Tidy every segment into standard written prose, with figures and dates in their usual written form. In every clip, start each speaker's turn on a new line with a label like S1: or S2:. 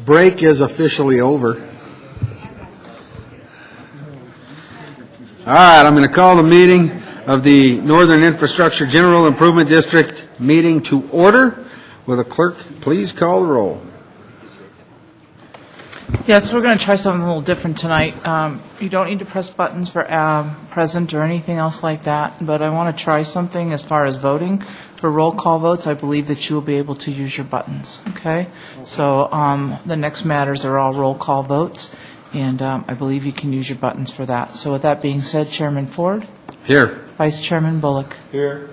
S1: break is officially over. All right, I'm going to call the meeting of the Northern Infrastructure General Improvement District meeting to order. Will the clerk please call the roll?
S2: Yes, we're going to try something a little different tonight. You don't need to press buttons for present or anything else like that, but I want to try something as far as voting. For roll call votes, I believe that you will be able to use your buttons, okay? So the next matters are all roll call votes, and I believe you can use your buttons for that. So with that being said, Chairman Ford?
S1: Here.
S2: Vice Chairman Bullock?
S1: Here.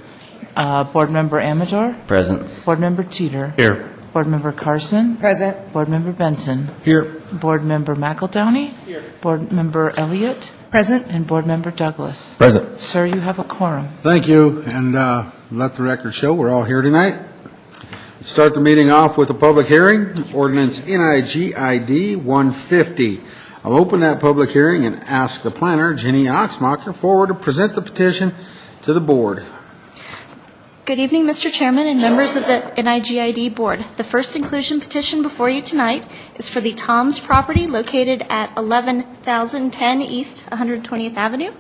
S2: Board Member Amador?
S3: Present.
S2: Board Member Teeter?
S3: Here.
S2: Board Member Carson?
S4: Present.
S2: Board Member Benson?
S3: Here.
S2: Board Member McEldowney? Here. Board Member Elliott?
S4: Present.
S2: And Board Member Douglas?
S3: Present.
S2: Sir, you have a quorum.
S1: Thank you, and let the record show we're all here tonight. Start the meeting off with a public hearing, ordinance NIGID 150. I'll open that public hearing and ask the planner, Jenny Oxmacher, forward to present the petition to the board.
S5: Good evening, Mr. Chairman and members of the NIGID Board. The first inclusion petition before you tonight is for the Tom's property located at 11,010 East 120th Avenue.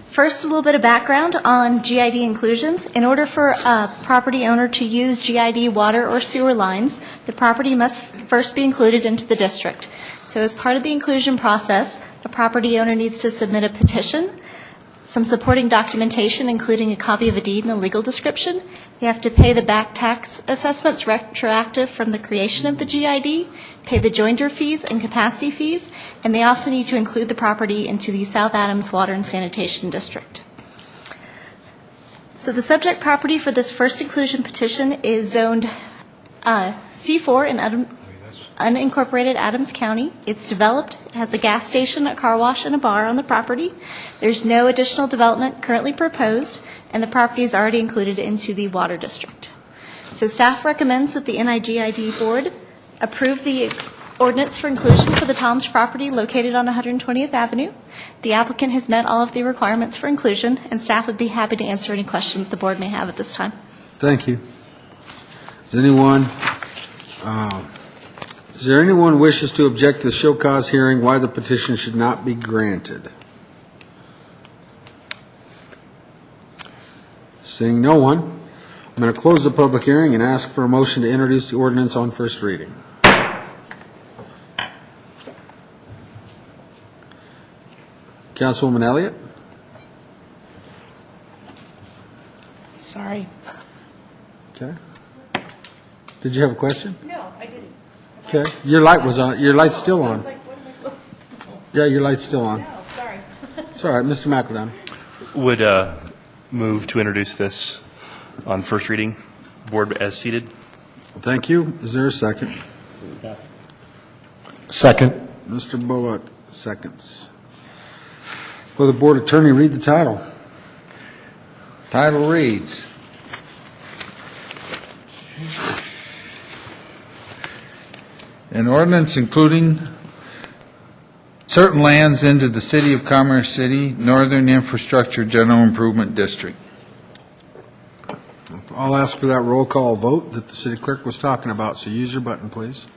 S5: First, a little bit of background on GID inclusions. In order for a property owner to use GID water or sewer lines, the property must first be included into the district. So as part of the inclusion process, a property owner needs to submit a petition, some supporting documentation, including a copy of a deed and a legal description. They have to pay the back tax assessments retroactive from the creation of the GID, pay the joinder fees and capacity fees, and they also need to include the property into the South Adams Water and Sanitation District. So the subject property for this first inclusion petition is zoned C4 in unincorporated Adams County. It's developed. It has a gas station, a car wash, and a bar on the property. There's no additional development currently proposed, and the property is already included into the water district. So staff recommends that the NIGID Board approve the ordinance for inclusion for the Tom's property located on 120th Avenue. The applicant has met all of the requirements for inclusion, and staff would be happy to answer any questions the board may have at this time.
S1: Thank you. Is there anyone wishes to object to the show cause hearing why the petition should not be granted? Seeing no one, I'm going to close the public hearing and ask for a motion to introduce the ordinance on first reading. Councilwoman Elliott?
S2: Sorry.
S1: Okay. Did you have a question?
S2: No, I didn't.
S1: Okay. Your light was on. Your light's still on.
S2: What am I supposed
S1: Yeah, your light's still on.
S2: to do? Sorry.
S1: It's all right. Mr. McEldowney.
S6: Would move to introduce this on first reading, board as seated.
S1: Thank you. Is there a second?
S3: Second.
S1: Mr. Bullock, seconds. Will the board attorney read the title?
S7: Title reads, an ordinance including certain lands into the City of Commerce City Northern Infrastructure General Improvement District.
S1: I'll ask for that roll call vote that the city clerk was talking about, so use your button, please.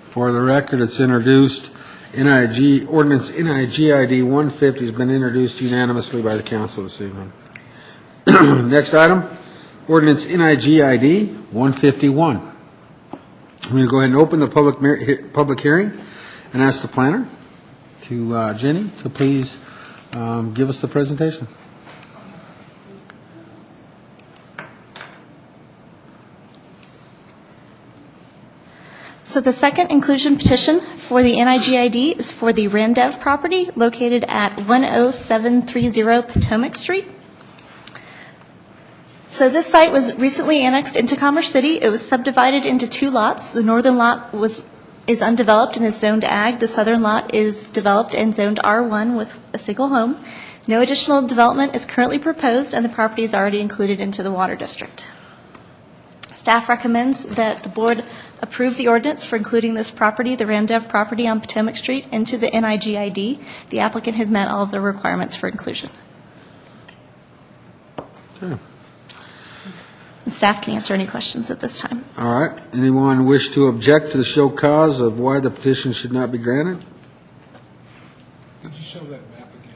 S1: For the record, it's introduced. Ordinance NIGID 150 has been introduced unanimously by the council this evening. Next item, ordinance NIGID 151. I'm going to go ahead and open the public hearing and ask the planner, Jenny, to please give us the presentation.
S5: So the second inclusion petition for the NIGID is for the Randev property located at 10730 Potomac Street. So this site was recently annexed into Commerce City. It was subdivided into two lots. The northern lot is undeveloped and is zoned ag. The southern lot is developed and zoned R1 with a single home. No additional development is currently proposed, and the property is already included into the Water District. Staff recommends that the board approve the ordinance for including this property, the Randev property on Potomac Street, into the NIGID. The applicant has met all of the requirements for inclusion.
S1: Okay.
S5: And staff can answer any questions at this time.
S1: All right. Anyone wish to object to the show cause of why the petition should not be granted?
S3: Could you show that map again?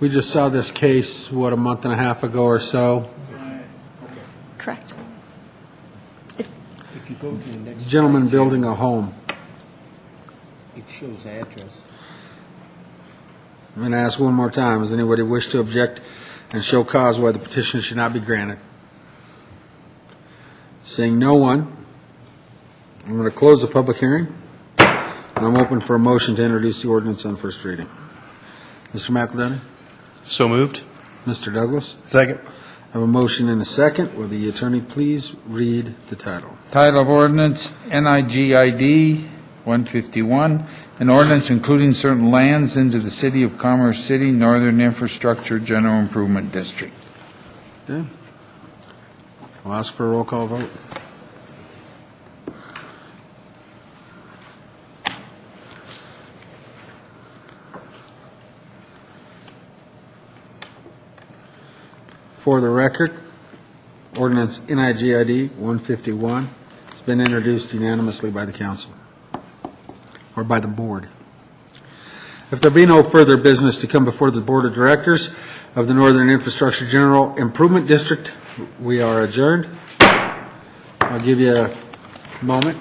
S1: We just saw this case, what, a month and a half ago or so?
S5: Correct.
S4: If you go to the next.
S1: Gentleman building a home.
S4: It shows address.
S1: I'm going to ask one more time. Does anybody wish to object and show cause why the petition should not be granted? Seeing no one, I'm going to close the public hearing, and I'm open for a motion to introduce the ordinance on first reading. Mr. McElhenney?
S6: So moved.
S1: Mr. Douglas?
S6: Second.
S1: I have a motion and a second. Will the attorney please read the title?
S7: Title of ordinance, NIGID 151, an ordinance including certain lands into the City of Commerce City Northern Infrastructure General Improvement District.
S1: Okay. I'll ask for a roll call vote. For the record, ordinance NIGID 151 has been introduced unanimously by the council, or by the board. If there be no further business to come before the Board of Directors of the Northern Infrastructure General Improvement District, we are adjourned. I'll give you a moment.